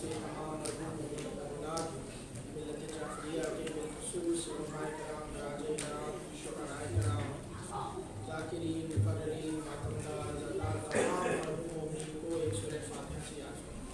سے تمام مردمات ملت جعفریہ کے بالخصوص علماء کرام راجع کرام شعراء کرام ذاکرین مقررین ماتمدار زدار تمام مرحوم مومنین کو ایک سورہ فاتحہ سے یاد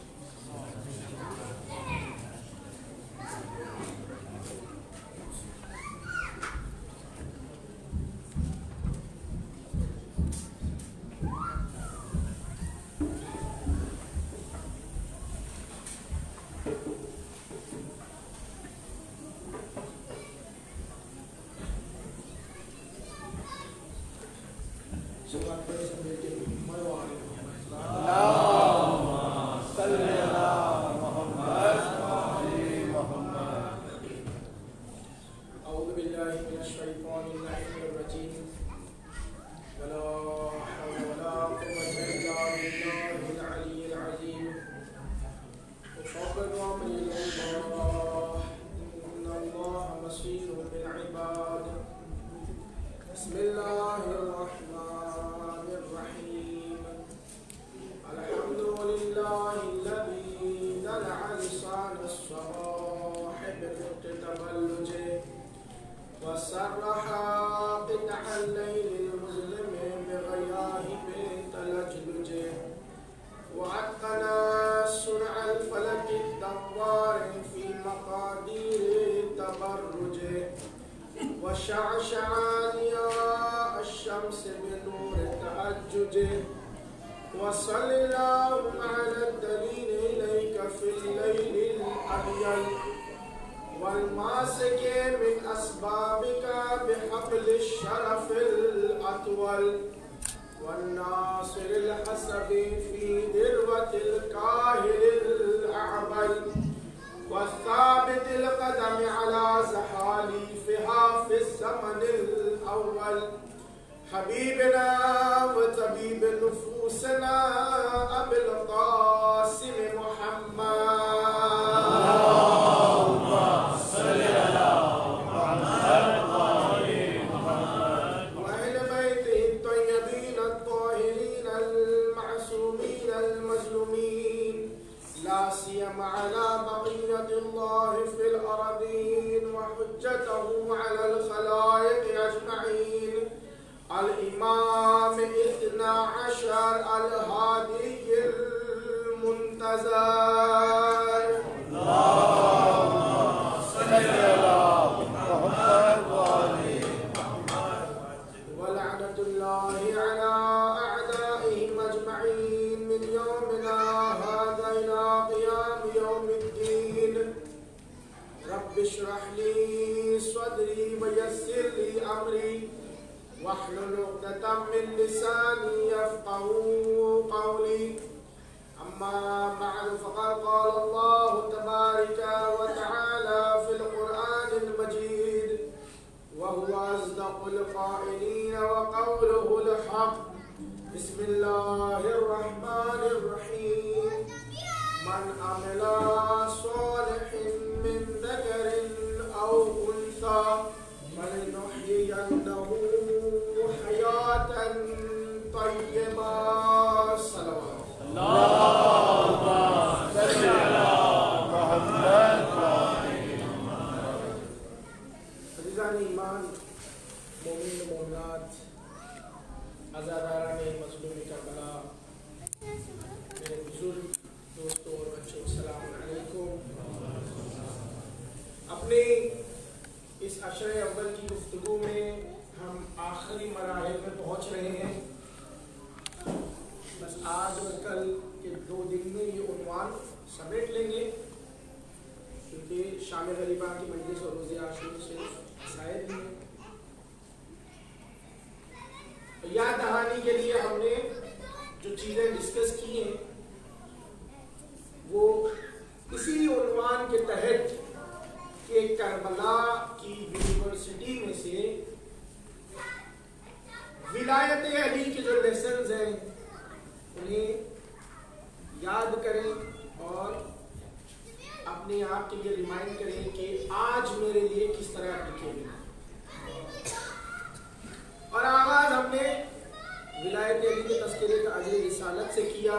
ولایت علی کے تذکرے کا اجر رسالت سے کیا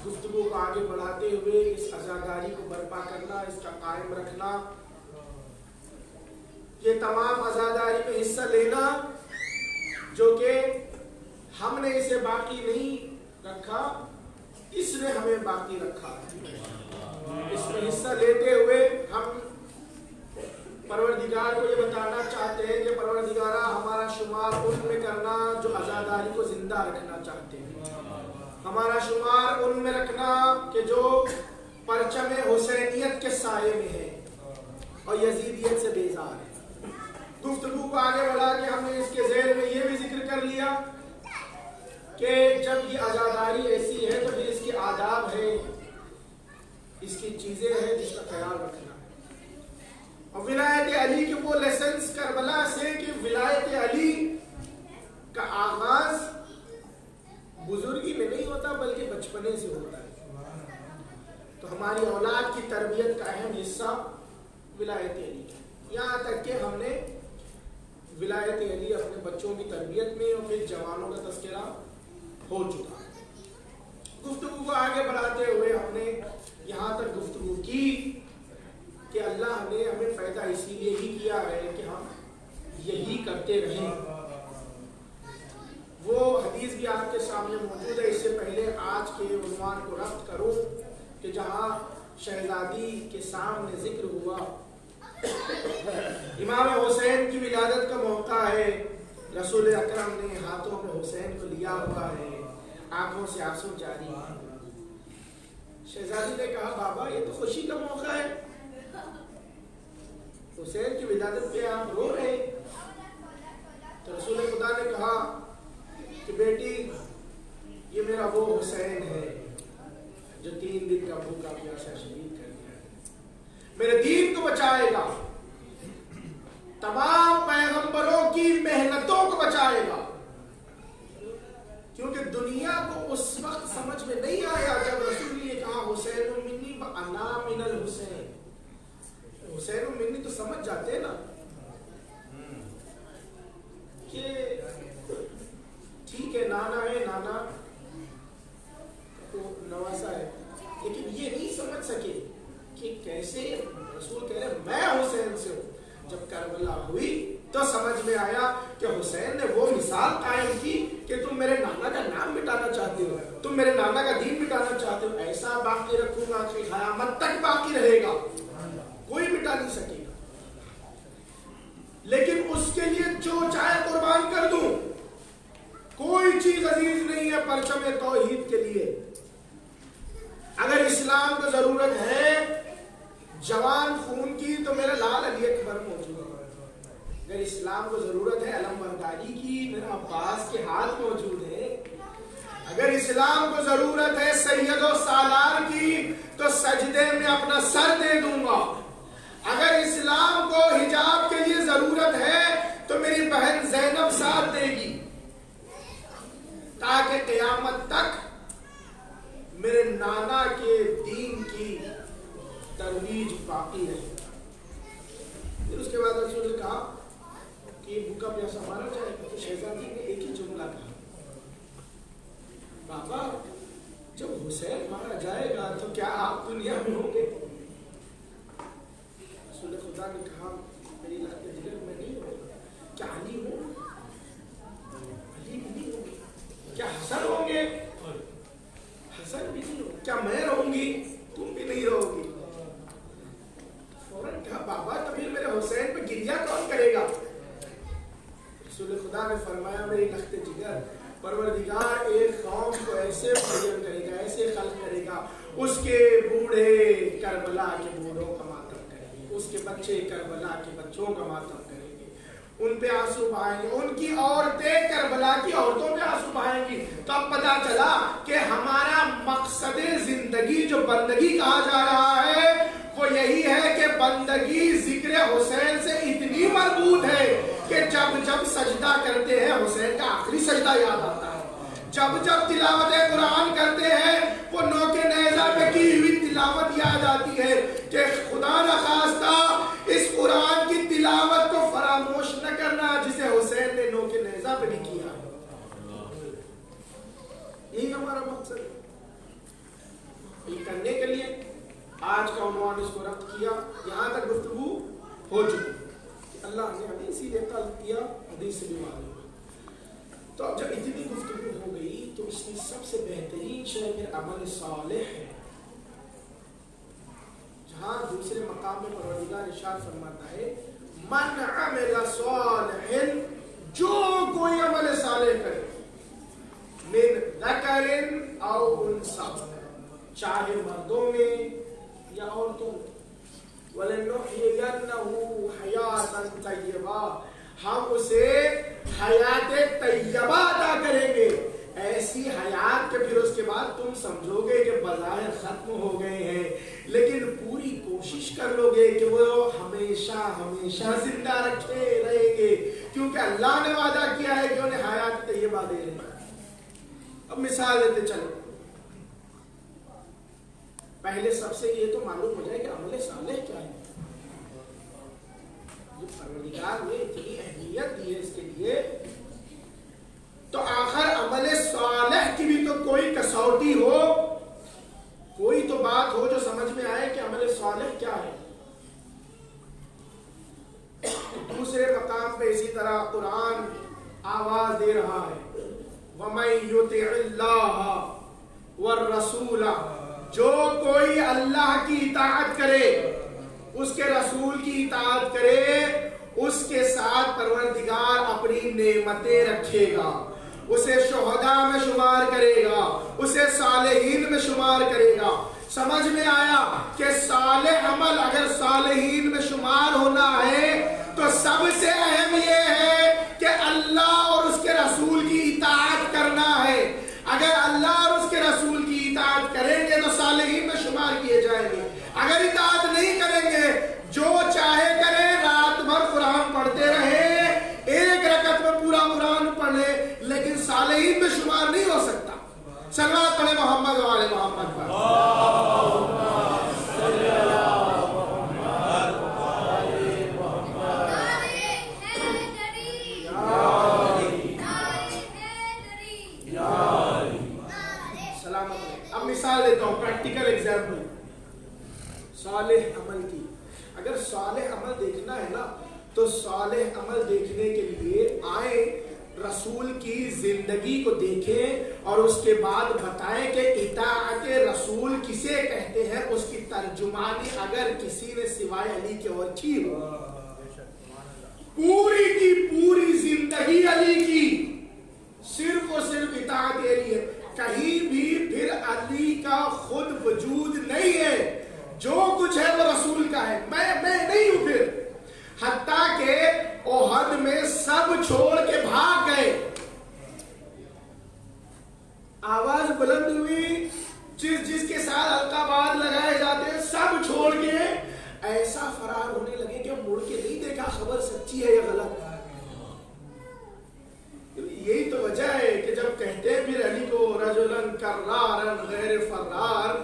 گفتگو کو آگے بڑھاتے ہوئے اس عزاداری کو برپا کرنا، اس کا قائم رکھنا، یہ تمام عزاداری میں حصہ لینا جو کہ ہم نے اسے باقی نہیں رکھا، اس نے ہمیں باقی رکھا۔ اس میں حصہ لیتے ہوئے ہم پروردگار کو یہ بتانا چاہتے ہیں کہ پروردگارہ ہمارا شمار ان میں کرنا جو عزاداری کو زندہ رکھنا چاہتے ہیں، ہمارا شمار ان میں رکھنا کہ جو پرچم حسینیت کے سائے میں ہے اور یزیدیت سے بیزار ہے۔ گفتگو کو آگے بڑھا کے ہم نے اس کے ذیل میں یہ بھی ذکر کر لیا کہ جب یہ عزاداری ایسی ہے تو پھر اس کے آداب ہے، اس کی چیزیں ہیں جس کا خیال رکھنا ہے۔ اور ولایت علی کے وہ لیسنز کربلا سے کہ ولایت علی کا آغاز بزرگی میں نہیں ہوتا بلکہ بچپنے سے ہوتا ہے۔ تو ہماری اولاد کی تربیت کا اہم حصہ ولایت علی ہے، یہاں تک کہ ہم نے ولایت علی اپنے بچوں کی تربیت میں اور پھر جوانوں کا تذکرہ ہو چکا ہے۔ گفتگو کو آگے بڑھاتے ہوئے ہم نے یہاں تک گفتگو کی کہ اللہ نے ہمیں پیدا اسی لیے ہی کیا ہے کہ ہم یہی کرتے رہیں۔ وہ حدیث بھی آپ کے سامنے موجود ہے، اس سے پہلے آج کے عنوان کو رفع کروں کہ جہاں شہزادی کے سامنے ذکر ہوا، امام حسین کی ولادت کا موقع ہے، رسول اکرم نے ہاتھوں میں حسین کو لیا ہوا ہے، آنکھوں سے آنسو جاری ہے۔ شہزادی نے کہا بابا یہ تو خوشی کا موقع ہے، حسین کی ولادت پہ آپ رو رہے۔ تو رسول خدا نے کہا کہ بیٹی یہ میرا وہ حسین ہے جو 3 دن کا بھوکا پیاسا شہید کر دیا ہے، میرے دین کو بچائے گا، تمام پیغمبروں کی محنتوں کو بچائے گا۔ کیونکہ دنیا کو اس وقت سمجھ میں نہیں آیا جب رسول نے کہا حسین منی وانا من الحسین، حسین منی تو سمجھ جاتے نا کہ ٹھیک ہے نانا ہے، نانا کو نواسا ہے، لیکن یہ نہیں سمجھ سکے کہ کیسے رسول کہہ رہے میں حسین سے ہوں۔ جب کربلا ہوئی تو سمجھ میں آیا کہ حسین نے وہ مثال قائم کی کہ تم میرے نانا کا نام مٹانا چاہتے ہو، تم میرے نانا کا دین مٹانا چاہتے ہو، ایسا باقی رکھوں گا کہ قیامت تک باقی رہے گا، کوئی مٹا نہیں سکے گا، لیکن اس کے لیے جو چاہے قربان کر دوں، کوئی چیز عزیز نہیں ہے پرچم توحید کے لیے۔ اگر اسلام کو ضرورت ہے جوان خون کی تو میرا لال علی اکبر موجود ہے، اگر اسلام کو ضرورت ہے علم برداری کی میرا عباس کے ہاتھ موجود ہے، اگر اسلام کو ضرورت ہے سید و سالار کی تو سجدے میں اپنا سر دے دوں گا، اگر اسلام کو حجاب کے لیے ضرورت ہے تو میری بہن زینب ساتھ دے گی، تاکہ قیامت تک میرے نانا کے دین کی ترویج باقی رہے۔ پھر اس کے بعد رسول نے کہا کہ بھوکا پیاسا مارا جائے گا، تو شہزادی نے ایک ہی جملہ کہا بابا جب حسین مارا جائے گا تو کیا آپ دنیا میں ہوں گے؟ رسول خدا نے کہا میری لہتے جگر میں نہیں ہوگا، کیا علی ہوں؟ علی بھی نہیں ہوں گے، کیا حسن ہوں گے؟ حسن بھی نہیں ہوں، کیا میں رہوں گی؟ تم بھی نہیں رہو گی۔ فوراً کہا بابا تو پھر میرے حسین پہ گریہ کون کرے گا؟ رسول خدا نے فرمایا میری لخت جگر پروردگار ایک قوم کو ایسے مزین کرے گا، ایسے خلق کرے گا، اس کے بوڑھے کربلا کے بوڑھوں کا ماتم کریں گے، اس کے بچے کربلا کے بچوں کا ماتم کریں گے، ان پہ آنسو بہائیں گے، ان کی عورتیں کربلا کی عورتوں پہ آنسو بہائیں گی۔ تو اب پتا چلا کہ ہمارا مقصد زندگی جو بندگی کہا جا رہا ہے وہ یہی ہے کہ بندگی ذکر حسین سے اتنی مربوط ہے کہ جب جب سجدہ کرتے ہیں حسین کا آخری سجدہ یاد آتا ہے، جب جب تلاوت قرآن کرتے ہیں وہ نوک نیزہ پہ کی ہوئی تلاوت یاد آتی ہے کہ خدا نخواستہ اس قرآن کی تلاوت کو فراموش نہ کرنا جسے حسین نے نوک نیزہ پہ بھی کیا ہے۔ یہی ہمارا مقصد ہے۔ آج کا عنوان اس کو ربط کیا، یہاں تک گفتگو ہو چکی کہ اللہ نے ہمیں اسی لیے طلب کیا، حدیث سے بھی معلوم۔ تو اب جب اتنی گفتگو ہو گئی تو اس میں سب سے بہترین شے پھر عمل صالح ہے، جہاں دوسرے مقام میں پروردگار ارشاد فرماتا ہے من عمل صالحا، جو کوئی عمل صالح کرے، من ذکر او انثی، چاہے مردوں میں یا عورتوں میں، وَلَنُحْيِيَنَّهُ حَيَاةً طَيِّبَةً، ہم اسے حیات طیبہ عطا کریں گے، ایسی حیات کہ پھر اس کے بعد تم سمجھو گے کہ بظاہر ختم ہو گئے ہیں، لیکن پوری کوشش کر لو گے کہ وہ ہمیشہ ہمیشہ زندہ رکھے رہیں گے، کیونکہ اللہ نے وعدہ کیا ہے کہ انہیں حیات طیبہ دے رہے ہیں۔ اب مثال دیتے چلو، پہلے سب سے یہ تو معلوم ہو جائے کہ عمل صالح کیا ہے۔ یہ پروردگار نے اتنی اہمیت دی ہے اس کے لیے، تو آخر عمل صالح کی بھی تو کوئی کسوٹی ہو، کوئی تو بات ہو جو سمجھ میں آئے کہ عمل صالح کیا ہے۔ دوسرے مقام پہ اسی طرح قرآن آواز دے رہا ہے وَمَن يُطِعِ اللَّهَ وَالرَّسُولَ، جو کوئی اللہ کی اطاعت کرے، اس کے رسول کی اطاعت کرے، اس کے ساتھ پروردگار اپنی نعمتیں رکھے گا، اسے شہداء میں شمار کرے گا، اسے صالحین میں شمار کرے گا۔ سمجھ میں آیا کہ صالح عمل اگر صالحین میں شمار ہونا ہے تو سب سے اہم یہ ہے کہ اللہ اور اس کے رسول کی اطاعت کرنا ہے۔ اگر اللہ اور اس کے رسول کی اطاعت کریں گے تو صالحین میں شمار کیے جائیں گے، اگر اطاعت نہیں کریں گے، جو چاہے کریں، رات بھر قرآن پڑھتے رہے، ایک رکعت میں پورا قرآن پڑھ لے، لیکن صالحین میں شمار نہیں ہو سکتا۔ صلوات پڑھے محمد و آل محمد پر۔ اب مثال دیتا ہوں، پریکٹیکل ایگزامپل صالح عمل کی۔ اگر صالح عمل دیکھنا ہے نا تو صالح عمل دیکھنے کے لیے آئیں، رسول کی زندگی کو دیکھیں اور اس کے بعد بتائیں کہ اطاعت رسول کسے کہتے ہیں، اس کی ترجمانی اگر کسی نے سوائے علی کے اور کی ہو۔ پوری کی پوری زندگی علی کی صرف اور صرف اطاعت علی ہے، کہیں بھی پھر علی کا خود وجود نہیں ہے، جو کچھ ہے وہ رسول کا ہے، میں نہیں ہوں پھر۔ حتیٰ کہ احد میں سب چھوڑ کے بھاگ گئے، آواز بلند ہوئی، جس کے ساتھ القابات لگائے جاتے ہیں سب چھوڑ کے ایسا فرار ہونے لگے کہ مڑ کے نہیں دیکھا خبر سچی ہے یا غلط۔ یہی تو وجہ ہے کہ جب کہتے ہیں پھر علی کو رجلاً کرارا غیر فرار،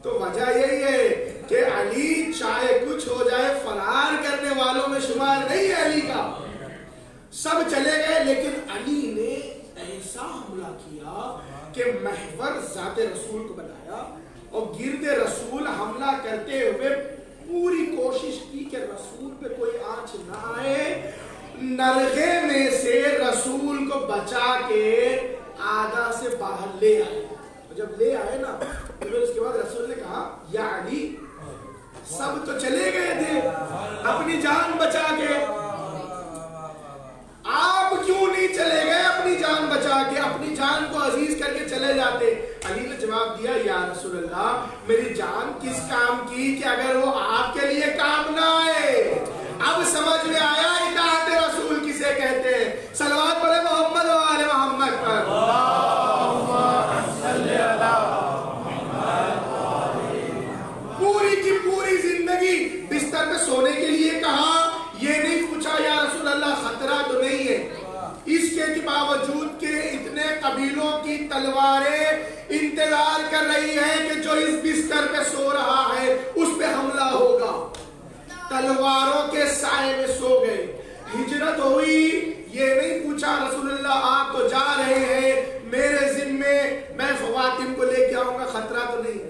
تو وجہ یہی ہے کہ علی چاہے کچھ ہو جائے فرار کرنے والوں میں شمار نہیں ہے علی کا۔ سب چلے گئے لیکن علی نے ایسا حملہ کیا کہ محور ذات رسول کو بنایا اور گرد رسول حملہ کرتے ہوئے پوری کوشش کی کہ رسول پہ کوئی آنچ نہ آئے، نرغے میں سے رسول کو بچا کے آدھا سے باہر لے آئے۔ جب لے آئے نا تو پھر اس کے بعد رسول نے کہا یا علی، سب تو چلے گئے تھے اپنی جان بچا کے، آپ کیوں نہیں چلے گئے اپنی جان بچا کے، اپنی جان کو عزیز کر کے چلے جاتے؟ علی نے جواب دیا یا رسول اللہ، میری جان کس کام کی کہ اگر وہ آپ کے لیے کام نہ آئے۔ اب سمجھ میں آیا اطاعت رسول کسے کہتے ہیں۔ صلوات پڑھے محمد و آل محمد پر۔ پوری کی پوری زندگی بستر میں سونے کے لیے کہا، یہ نہیں پوچھا یا رسول اللہ خطرہ تو نہیں ہے، اس کے باوجود کہ اتنے قبیلوں کی تلواریں انتظار کر رہی ہیں کہ جو اس بستر پہ سو رہا ہے اس پہ حملہ ہوگا، تلواروں کے سائے میں سو گئے۔ ہجرت ہوئی، یہ نہیں پوچھا رسول اللہ آپ تو جا رہے ہیں، میرے ذمے میں خواتین کو لے کے آؤں گا، خطرہ تو نہیں ہے۔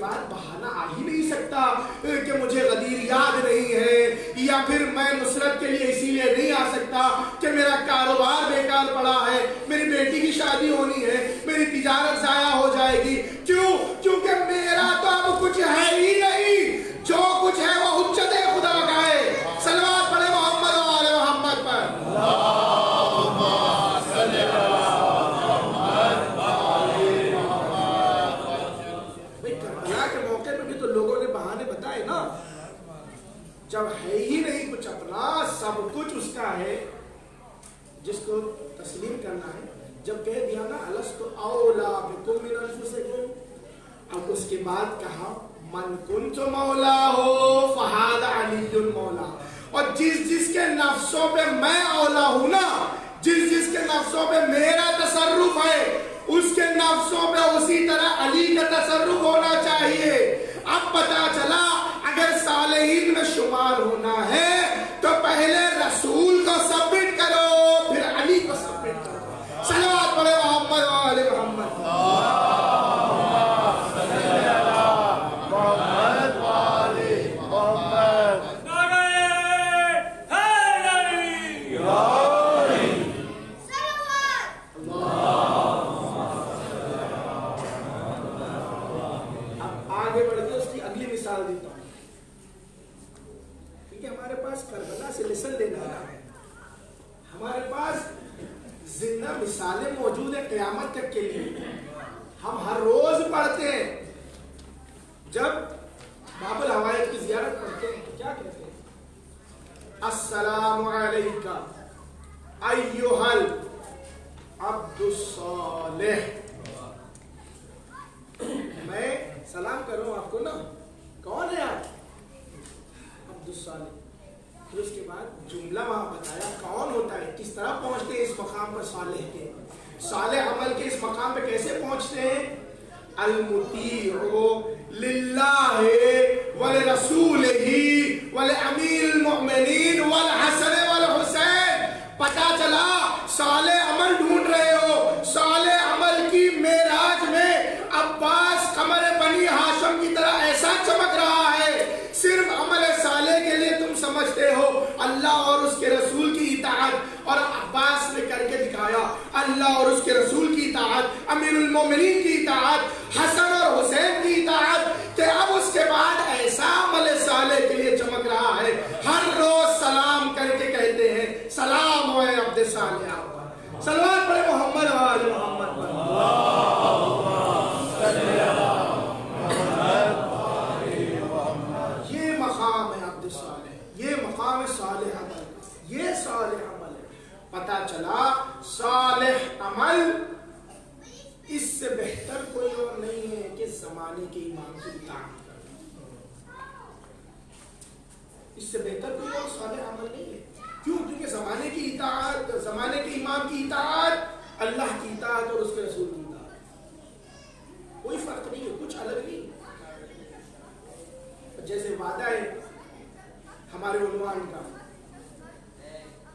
بعد بہانہ آ ہی نہیں سکتا کہ مجھے غدیر یاد نہیں ہے، یا پھر میں نصرت کے لیے اسی لیے نہیں آ سکتا کہ میرا کاروبار بیکار پڑا ہے، میری بیٹی کی شادی ہونی ہے، میری تجارت ضائع ہو جائے گی۔ کیوں؟ کیونکہ میرا تو اب کچھ ہے ہی نہیں، جو کچھ ہے وہ حجت خدا کا ہے۔ صلوات پڑھے محمد و آل محمد پر۔ جب ہے ہی نہیں کچھ اپنا، سب کچھ اس کا ہے، جس کو تسلیم کرنا ہے۔ جب کہہ دیا نا الستُ اولیٰ بکم من انفسکم، اب اس کے بعد کہا من کنت مولا ہو فہذا علی مولا، اور جس کے نفسوں پہ میں اولا ہوں نا، جس کے نفسوں پہ میرا تصرف ہے، اس کے نفسوں پہ اسی طرح علی کا تصرف ہونا چاہیے۔ اب پتا چلا اگر صالحین میں شمار ہونا ہے تو پہلے رسول کو سبمٹ کرو، پھر علی کو سبمٹ کرو۔ صلوات پڑھے محمد و آل محمد۔ ہمارے پاس زندہ مثالیں موجود ہیں قیامت تک کے لیے، ہم ہر روز پڑھتے ہیں۔ جب باب الحوائج کی زیارت پڑھتے ہیں تو کیا کہتے ہیں؟ السلام علیکہ ایھا العبد الصالح۔ میں سلام کروں آپ کو نا، کون ہے آپ؟ عبد الصالح۔ پھر اس کے بعد جملہ وہاں بتایا کون ہوتا ہے، کس طرح پہنچتے ہیں اس مقام پر صالح کے، صالح عمل کے اس مقام پہ کیسے پہنچتے ہیں؟ المطیع للہ ولرسولہ ولامیر المؤمنین والحسن والحسین۔ پتا چلا صالح عمل ڈھونڈ رہے ہو، صالح عمل کی معراج میں عباس قمر بنی ہاشم کی طرح ایسا چمک رہا ہے، صرف عمل صالح کے لیے تم سمجھتے ہو اللہ اور اس کے رسول کی اطاعت، اور عباس نے کر کے دکھایا اللہ اور اس کے رسول کی اطاعت، امیر المومنین کی اطاعت، حسن اور حسین کی اطاعت، کہ اب اس کے بعد ایسا عمل صالح کے لیے چمک رہا ہے، ہر روز سلام کر کے کہتے ہیں سلام ہوئے عبد صالح پر۔ صلوات پڑھے محمد و آل محمد پر۔ یہ مقام ہے عبد صالح، یہ مقام صالح عمل، یہ صالح عمل ہے۔ پتا چلا صالح عمل اس سے بہتر کوئی اور نہیں ہے کہ زمانے کے امام کی اطاعت کرنا، اس سے بہتر کوئی اور صالح عمل نہیں ہے۔ کیوں؟ کیونکہ زمانے کی اطاعت، زمانے کے امام کی اطاعت اللہ کی اطاعت اور اس کے رسول کی اطاعت، کوئی فرق نہیں ہے، کچھ الگ نہیں۔ جیسے وعدہ ہے ہمارے عنوان کا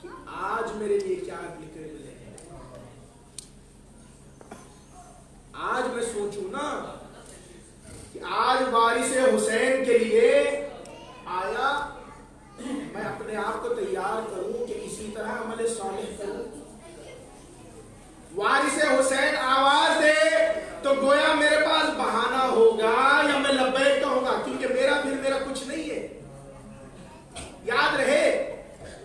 کہ آج میرے لیے کیا لکھ رہے ہیں، آج میں سوچوں نا کہ آج وارث حسین کے لیے آیا، میں اپنے آپ کو تیار کروں کہ اسی طرح عمل صالح کروں۔ وارث حسین آواز دے تو گویا میرے پاس بہانہ ہوگا یا میں لبیک کہوں گا، کیونکہ میرا کچھ نہیں ہے۔ یاد رہے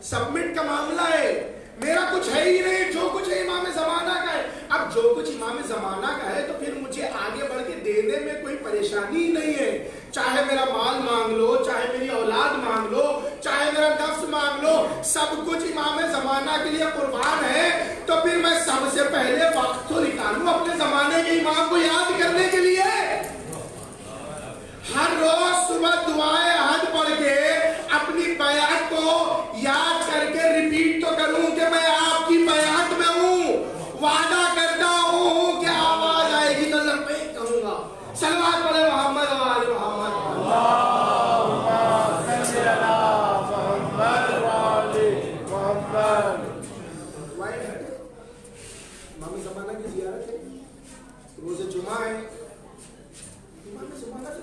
سبمٹ کا معاملہ ہے، میرا کچھ ہے ہی نہیں، جو کچھ ہے امام زمانہ کا ہے۔ اب جو کچھ امام زمانہ کا ہے تو پھر مجھے آگے بڑھ کے دینے میں کوئی پریشانی نہیں ہے، چاہے میرا مال مانگ لو، چاہے میری اولاد مانگ لو، چاہے میرا نفس مانگ لو، سب کچھ امام زمانہ کے لیے قربان ہے۔ تو پھر میں سب سے پہلے وقت تو نکالوں اپنے زمانے کے امام کو یاد کرنے کے لیے، ہر روز صبح دعائے عہد پڑھ کے اپنی بیعت کو یاد کر کے ریپیٹ تو کروں کہ میں آپ کی بیعت میں ہوں، وعدہ کرتا ہوں کہ آواز آئے گی تو لبیک کہوں گا۔ صلوات پڑھے محمد و آل محمد۔ امام زمانہ کی زیارت ہے، روز جمعہ ہے، امام زمانہ سے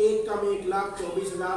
1,24,000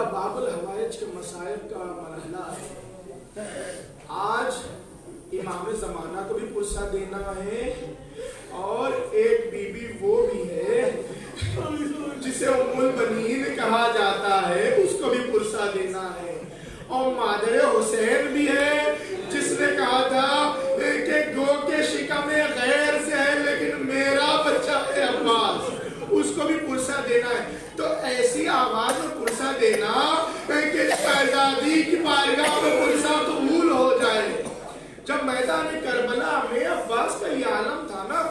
سلسلہ باب الحوائج کے مسائل کا مرحلہ ہے. آج امام زمانہ کو بھی پرسہ دینا ہے اور ایک بی بی وہ بھی ہے جسے ام البنین کہا جاتا ہے, اس کو بھی پرسہ دینا ہے. اور مادر حسین بھی ہے جس نے کہا تھا کہ گو کے شکم غیر سے ہے لیکن میرا بچہ ہے عباس, اس کو بھی پرسہ دینا ہے. تو ایسی آواز میں پرسہ دینا کہ شہزادی کی بارگاہ میں پرسہ قبول ہو جائے. جب میدان کربلا میں عباس کا یہ عالم تھا نا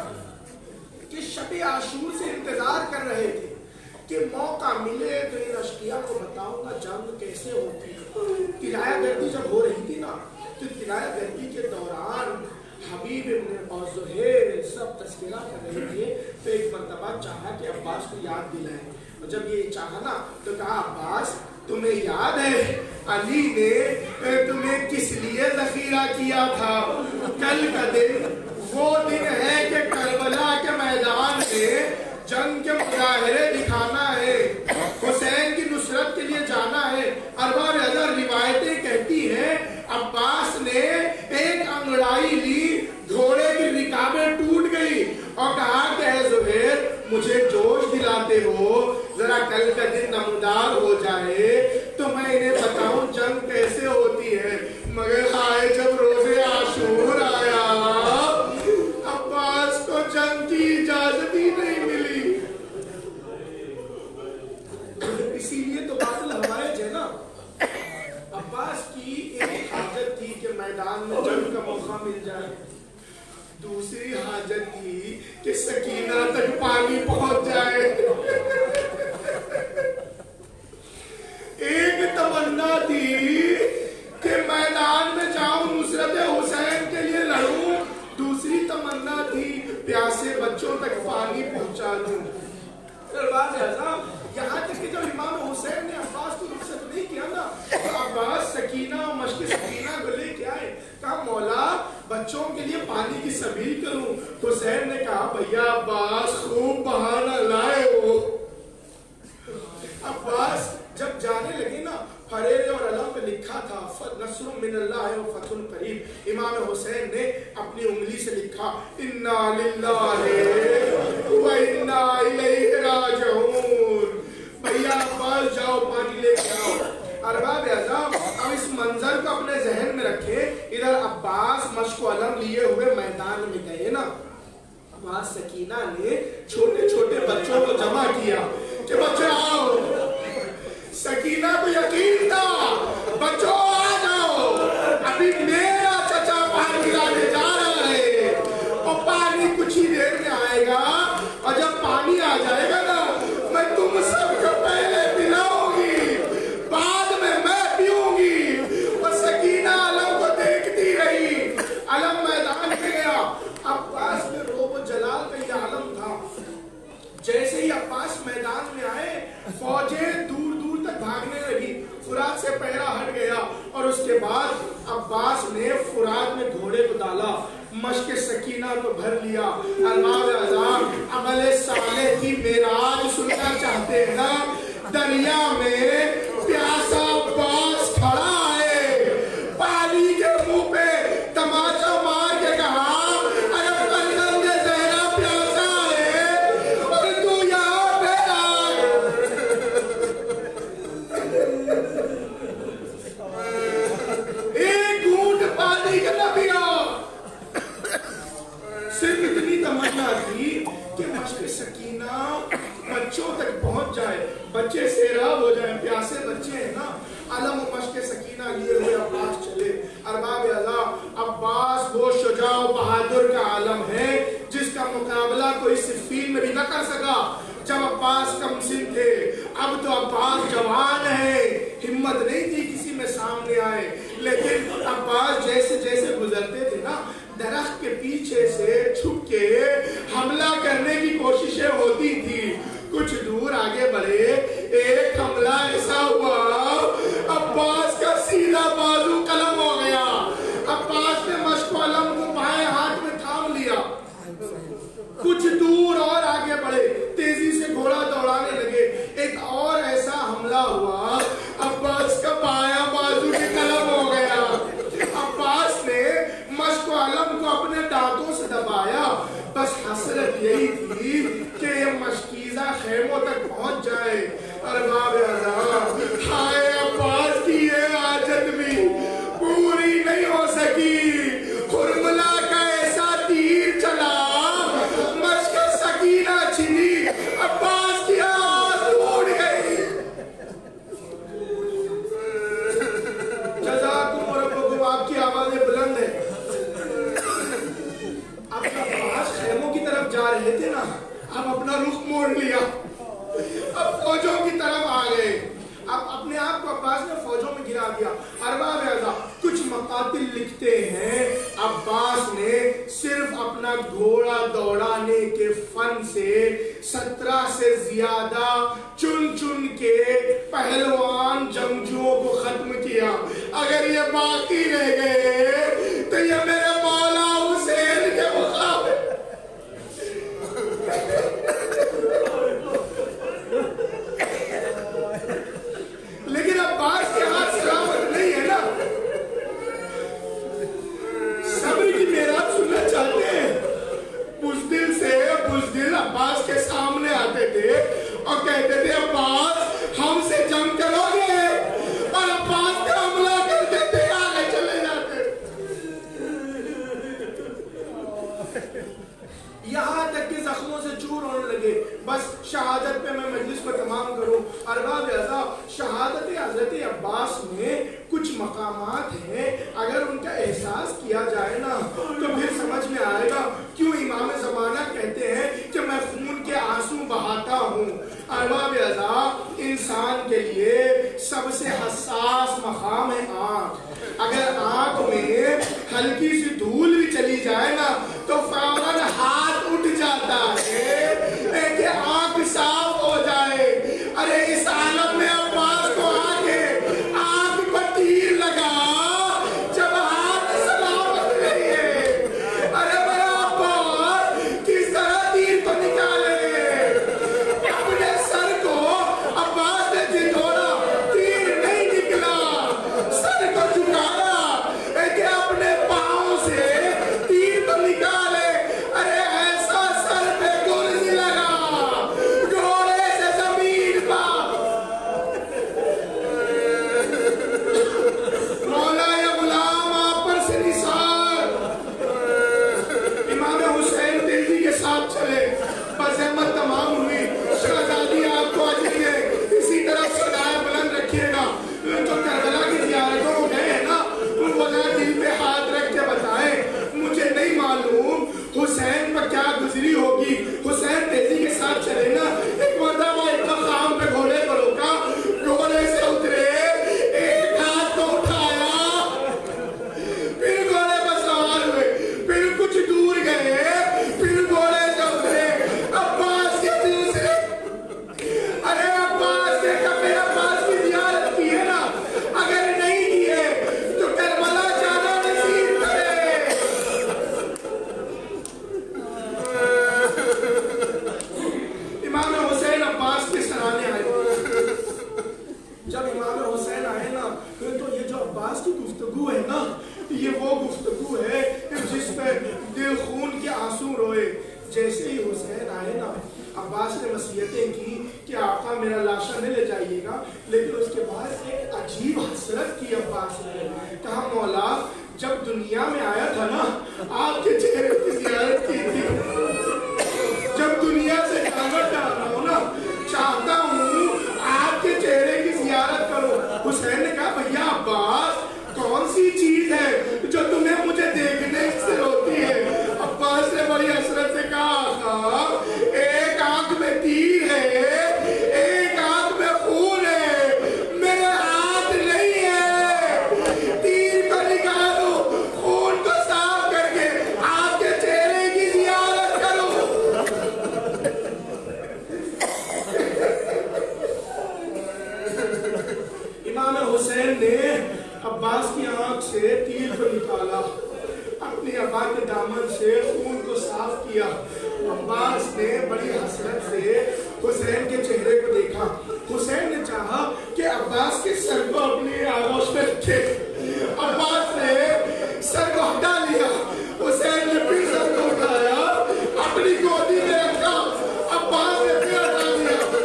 کہ شب عاشور سے انتظار کر رہے تھے کہ موقع ملے تو ان اشقیاء کو بتاؤں گا جنگ کیسے ہوتی ہے. کرایہ گردی جب ہو رہی تھی نا تو کرایہ گردی کے دوران حبیب ابن اور زہیر سب تذکرہ کر رہے تھے تو ایک مرتبہ چاہا کہ عباس کو یاد دلائیں. اور جب یہ چاہا نا تو کہا عباس تمہیں یاد ہے علی نے تمہیں کس لیے ذخیرہ کیا تھا؟ کل کا دن وہ دن ہے کہ کربلا کے میدان میں جنگ کے مظاہرے دکھانا ہے, حسین کی نصرت کے لیے جانا ہے. ارباب اظہر روایتیں کہتی ہیں عباس نے ایک انگڑائی لی, گھوڑے کی رکابیں ٹوٹ گئی اور کہا کہ اے زہیر مجھے جوش دلاتے ہو, ذرا کل کا دن نمودار ہو جائے تو میں انہیں بتاؤں جنگ کیسے ہوتی ہے. مگر آئے جب روزے عاشور آیا عباس کو جنگ کی اجازت ہی نہیں ملی. اسی لیے تو باب الحوائج ہے نا. عباس کی ایک حاجت تھی کہ میدان میں جنگ کا موقع مل جائے, دوسری حاجت تھی کہ سکینہ تک پانی پہنچ جائے. ایک تمنا تھی کہ میدان میں جاؤں نصرت حسین کے لیے لڑوں, دوسری تمنا تھی پیاسے بچوں تک پانی پہنچا دوں. یہاں تک کہ جب امام حسین نے عباس کو رخصت نہیں کیا نا تو عباس سکینہ اور مشق سکینہ کو لے کے آئے, کہا مولا بچوں کے لیے پانی کی سبیل کروں. حسین نے کہا بھیا عباس خوب بہانہ لائے ہو. عباس جب جانے لگے نا فریرے اور علم پہ لکھا تھا نصر من اللہ و فتح قریب, امام حسین نے اپنی انگلی سے لکھا انا للہ و انا الیہ راجعون. بھیا عباس جاؤ پانی لے کے آؤ. ارباب اعظم اب اس منظر کو اپنے ذہن میں رکھے. ادھر عباس مشق و علم لیے ہوئے میدان میں گئے نا, وہاں سکینہ نے چھوٹے چھوٹے بچوں کو جمع کیا کہ بچے آؤ. سکینہ کو یقین تھا بچوں آ جاؤ, ابھی میرا چچا پانی لانے جا رہا ہے اور پانی کچھ ہی دیر میں آئے گا اور جب پانی آ جائے گا نا میں تم سب کو پہلے پلاؤں گی, بعد میں پیوں گی. اور سکینہ علم کو دیکھتی رہی. علم میدان میں گیا. عباس میں روب و جلال کا یہ عالم تھا. جیسے ہی عباس میدان میں آئے فوجیں دور دور تک بھاگنے لگی. فرات سے پہرا ہٹ گیا اور اس کے بعد عباس نے فرات میں گھوڑے کو ڈالا, مشق سکینہ کو بھر لیا. ارباب اعظم عمل صالح کی معراج سننا چاہتے ہیں نا, دریا میں پیاسا عباس کھڑا ہے, پانی کے منہ پہ تماچا مار کے کہا بچوں تک پہنچ جائے, بچے سیراب ہو جائیں, پیاسے بچے ہیں نا. علم و مشق سکینہ لیے ہوئے عباس چلے. ارباب اعظم عباس وہ شجاع و بہادر کا عالم ہے جس کا مقابلہ کوئی صفین میں بھی نہ کر سکا جب عباس کم سن تھے. اب تو عباس جوان ہے, ہمت نہیں تھی کسی میں سامنے آئے, لیکن عباس جیسے جیسے گزرتے تھے نا درخت کے پیچھے سے چھپ کے حملہ کرنے کی کوششیں ہوتی تھی. کچھ دور آگے بڑھے, ایک حملہ ایسا ہوا عباس کا سیدھا بازو قلم ہو گیا. عباس نے مشق و علم کو بائیں ہاتھ میں تھام لیا. کچھ دور اور آگے بڑھے, تیزی سے گھوڑا دوڑانے لگے. ایک اور خیموں تک پہنچ جائے. ارباب اعظم ہائے عباس کی یہ حاجت بھی پوری نہیں ہو سکی. خرملا کا ایسا تیر چلا مشک سکینہ چھنی, عباس کی آواز ٹوٹ گئی. جزاکم ربکم, آپ کی آوازیں بلند ہیں. اب عباس خیموں کی طرف جا رہے تھے نا, اب اپنا رخ موڑ لیا, اب فوجوں کی طرف آ گئے. اب اپنے آپ کو عباس نے فوجوں میں گرا دیا. ارباب اعظم کچھ مقاتل لکھتے ہیں عباس نے صرف اپنا گھوڑا دوڑانے کے فن سے 17 سے زیادہ چن چن کے پہلوان جنگجوؤں کو ختم کیا. اگر یہ باقی رہ گئے تو یہ میرے مولا حسین کے مقابلے. لیکن عباس کے ہاتھ سلامت نہیں ہے نا. صبر کی میراث سننا چاہتے ہیں. بزدل عباس کے سامنے آتے تھے اور کہتے تھے عباس ہم سے جنگ کرو گے, اور عباس کا حملہ کرتے تھے, آگے چلے جاتے. یہاں تک کہ زخموں سے چور ہونے لگے. بس شہادت پہ میں مجلس کو تمام کروں. ارباب اعظم شہادت حضرت عباس میں کچھ مقامات ہیں, اگر ان کا احساس کیا جائے نا تو پھر سمجھ میں آئے گا کیوں امام زمانہ کہتے ہیں کہ میں خون کے آنسو بہاتا ہوں. ارباب اعظم انسان کے لیے سب سے حساس مقام ہے آنکھ. اگر آنکھ میں ہلکی سی دھول بھی چلی جائے نا تو فوراً ہاتھ اٹھ جاتا ہے کہ آنکھ صاف ہو جائے. ارے اس عالم میں عباس کو آگے آنکھ پر تیر لگا جب ہاتھ سلامت نہیں ہے. ارے میرا عباس کس طرح تیر کو نکالے, اپنے سر کو عباس نے جھنجھوڑا, تیر نہیں نکلا. سر کو جھکایا کہ اپنے پاؤں سے تیر کو نکالے. ارے ایسا سر پہ گرز لگا گھوڑے سے زمین پر. مولا یا غلام آپ پر سے نثار. امام حسین تیزی کے ساتھ چلے, بس احمد تمام ہوئی. شہزادی آپ کو اجی ہے, اسی طرح صدائے بلند رکھیے گا. جو کربلا کی زیارتوں کو گئے ہیں نا وہ ذرا دل پہ ہاتھ رکھ کے بتائیں. مجھے نہیں معلوم حسین پر کیا گزری ہوگی. حسین تیزی کے ساتھ چلے نا, ایک مرتبہ ایک مقام پہ گھوڑے کو روکا, گھوڑے سے اترے, ایک ہاتھ کو اٹھایا, پھر گھوڑے پر سوار ہوئے, پھر کچھ دور گئے, پھر گھوڑے سے اترے. عباس کے دوسرے, ارے عباس نے کبھی عباس کی زیارت کی ہے نا, اگر نہیں کی ہے تو کربلا جانا نصیب کرے. امام حسین عباس کے سرانے آئے. جب امام حسین آئے نا تو یہ جو عباس کی گفتگو ہے نا, یہ وہ گفتگو ہے جس پہ دل خون کے آنسو روئے. جیسے ہی حسین آئے نا, عباس نے وصیتیں کی کہ آقا میرا لاشا نہیں لے جائیے گا, لیکن اس کے بعد ایک عجیب حسرت کی. عباس نے کہا مولا جب دنیا میں آیا تھا نا آپ کے چہرے کی زیارت کی تھی, جب دنیا سے جانور جا رہا ہوں نا چاہتا ہوں آپ کے چہرے کی زیارت کرو. حسین نے کہا بھیا عباس کون سی چیز ہے جو تمہیں مجھے دیکھنے سے روتی ہے. عباس نے بڑی حسرت سے کہا آقا ایک آنکھ میں تیر ہے, ایک آنکھ میں خون ہے, میرے ہاتھ نہیں ہے. تیر کو نکالو, خون کو صاف کر کے آپ کے چہرے کی زیارت کرو. امام حسین نے عباس کی آنکھ سے تیر کو نکالا, اپنی ابا کے دامن سے خون کو صاف کیا. عباس نے بڑی حسرت سے حسین کے چہرے کو دیکھا. حسین نے چاہا کہ عباس کے سر کو اپنی آغوش میں رکھے. عباس نے سر کو ہٹا لیا. حسین نے پھر سر کو اٹھایا, اپنی گودی میں رکھا. عباس نے پھر ہٹا لیا.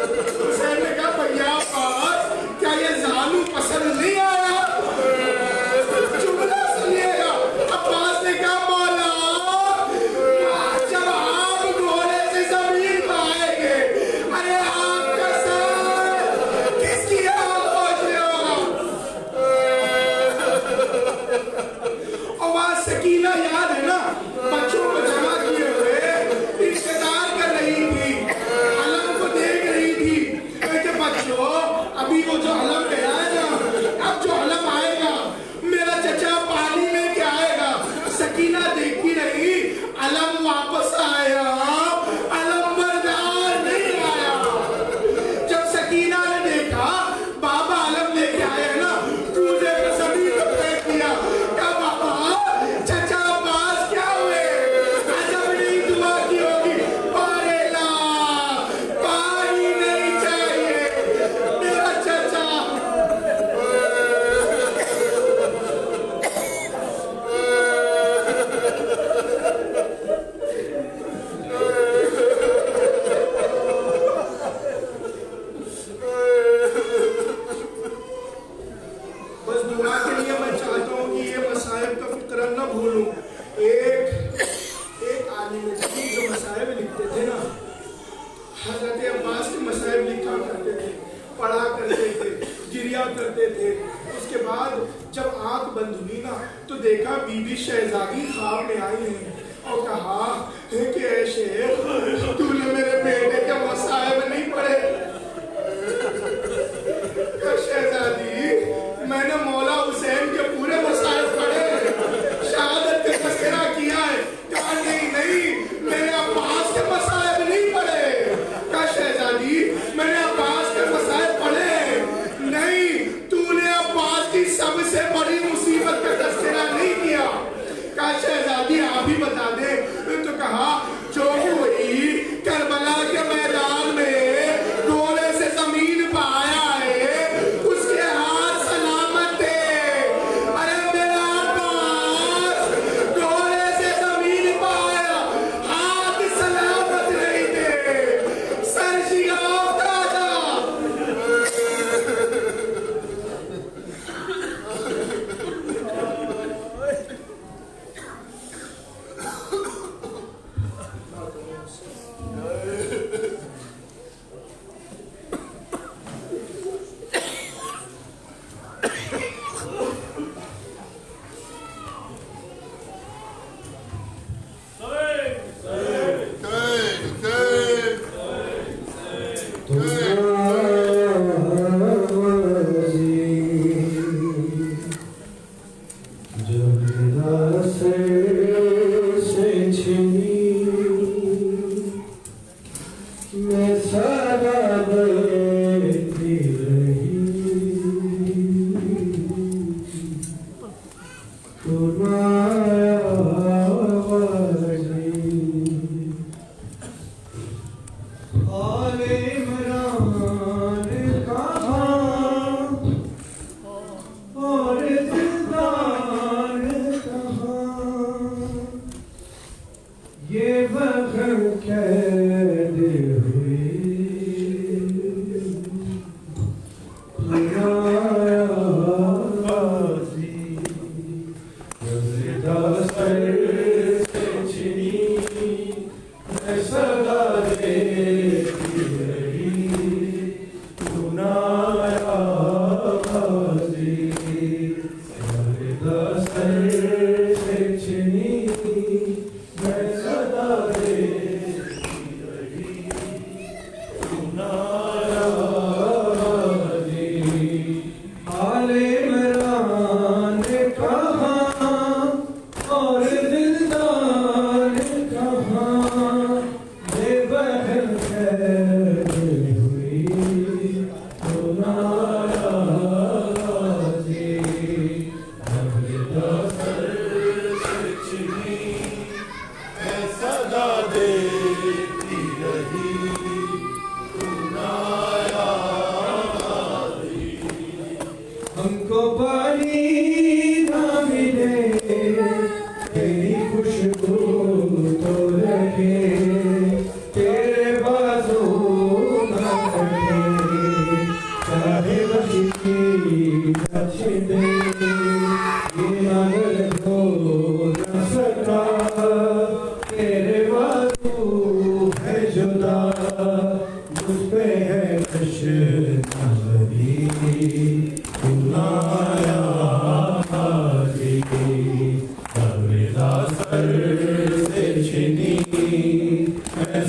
جو علم پہ آئے گا، اب جو علم آئے گا میرا چچا پانی میں کیا آئے گا؟ سکینہ دیکھتی رہی، علم واپس آیا، علم بردار نہیں آیا۔ جب سکینہ نے دیکھا بابا علم لے کے آئے ہیں نا، کوزے پہ زمین کو پھینک دیا، کہا بابا چچا عباس کیا ہوئے؟ عجب نہیں دعا کی ہوگی، پاریلا پانی نہیں چاہیے میرا چچا۔ بس دعا کے لیے میں چاہتا ہوں کہ یہ مصائب کا فکر نہ بھولوں۔ ایک عالم دین جو مصائب لکھتے تھے نا، حضرت عباس کے مصائب لکھا کرتے تھے، پڑھا کرتے تھے، گریا کرتے تھے۔ اس کے بعد جب آنکھ بند ہوئی نا تو دیکھا بی بی شہزادی خواب میں آئی ہیں اور کہا کہ اے شیخ تو نے میرے بیٹے کے مصائب نہیں پڑھے؟ کہ شہزادی میں نے مولا حسین کے پورے مصائب پڑھے، شہادت کا تذکرہ کیا ہے۔ کہا نہیں میں نے عباس کے مصائب نہیں پڑھے۔ کہا شہزادی میں نے عباس کے مصائب پڑھے نہیں، تو نے عباس کی سب سے بڑی مصیبت کا تذکرہ نہیں کیا۔ کہا شہزادی آپ ہی بتا دیں۔ تو کہا جو ہوئی کربلا کے میدان میں گھوڑے سے زمین پہ آیا ہے اس کے ہاتھ سلامت تھے۔ ارے میرا عباس گھوڑے سے زمین پہ آیا، ہاتھ سلامت نہیں تھے، سر شکافتا تھا۔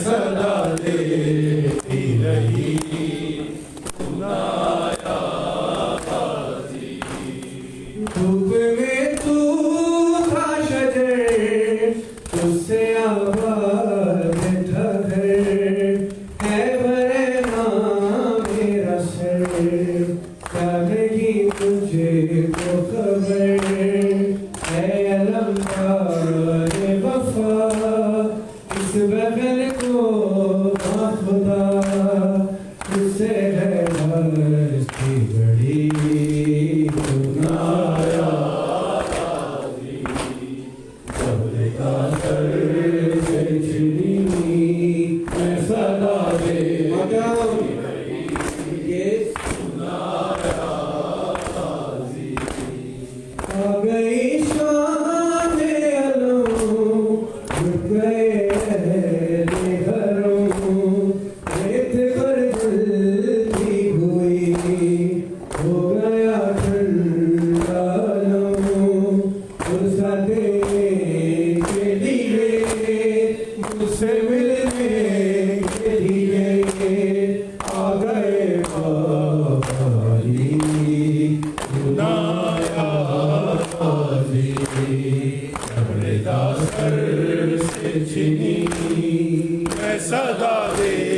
صدا دیتی رہی، سنایا کیا نہیں تجھے کو خبر ہے علمدار وفا اس بغل کو خدا اس سے ہے ہستی بڑی سنایا قبر کا سر سے چنی میں صدا دے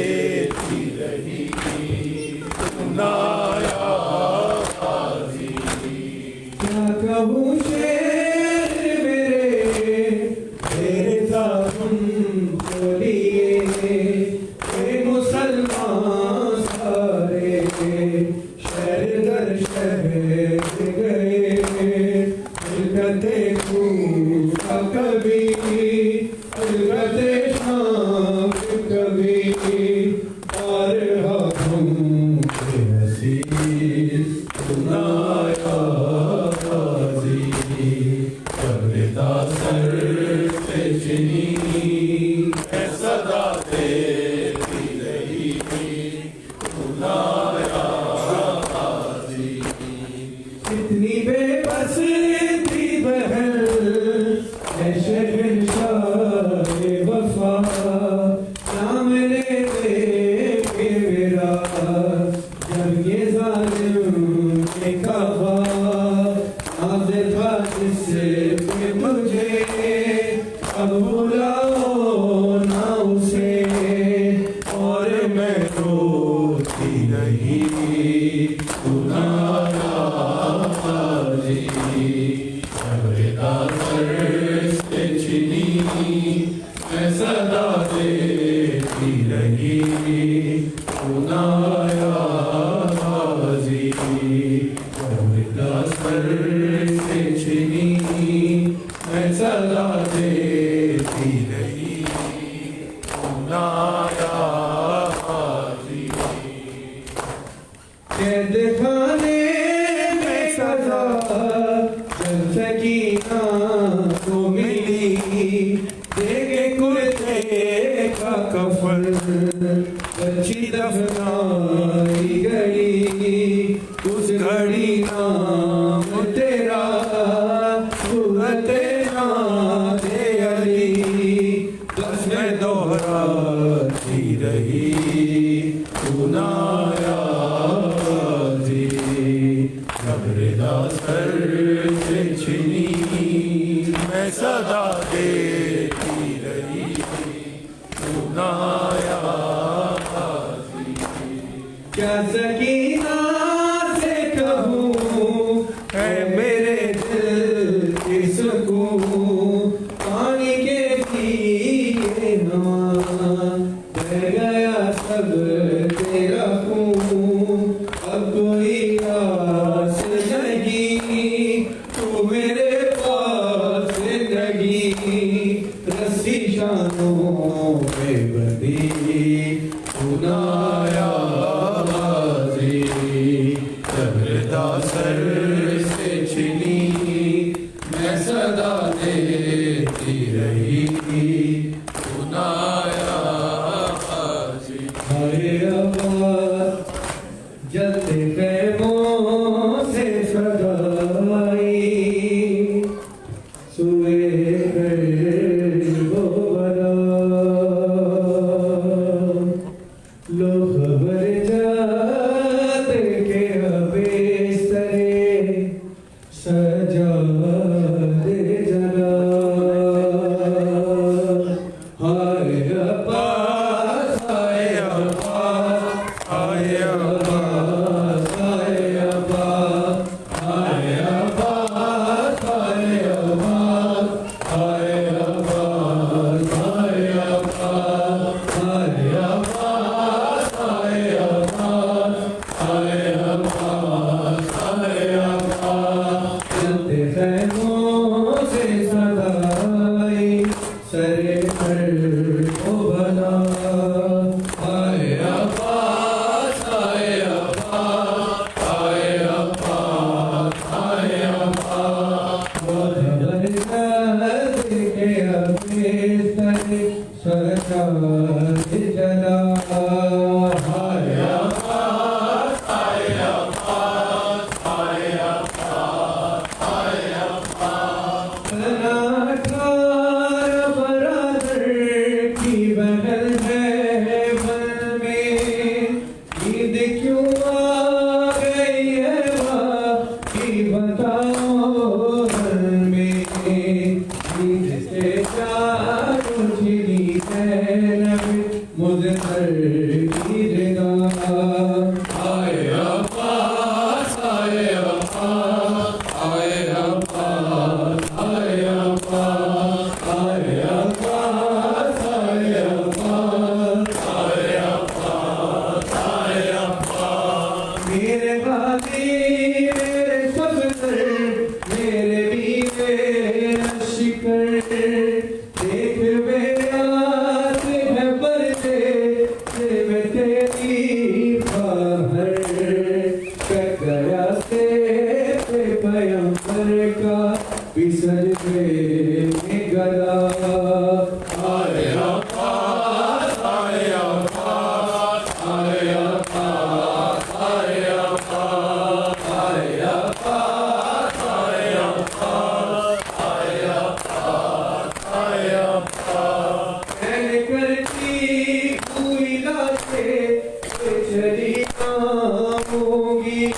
لو خبر جات کے ابے سرے چلتے خیموں سے صدائی سر پر کو بنا آئے عباس آئے عباس آئے عباس آئے عباس وہ خبر کر کے اپنے سر سرکار جلا آئے عباس آئے عباس آئے عباس آئے عباس بنا 18 برادر کی بہن ہے بن میں عید کیوں آ گئی ہے باقی بتاؤ بن میں عید سے چاروں چلی زینب مظفر کی جگہ آئے عباس آئے عباس آئے عباس آئے عباس آئے عباس آئے عباس آئے عباس آئے عباس میرے غازی میرے صفدر میرے بیوے لشکر دیکھ بیعت ہے پردے سے میں تیری باہر کٹ گیا سے پیغمبر کا بھی سجدے میں گلا آئے عباس آئے عباس آئے عباس آئے عباس آئے عباس آئے عباس آئے عباس آئے عباس میں کرتی پوری راتیں چلی ہوں گی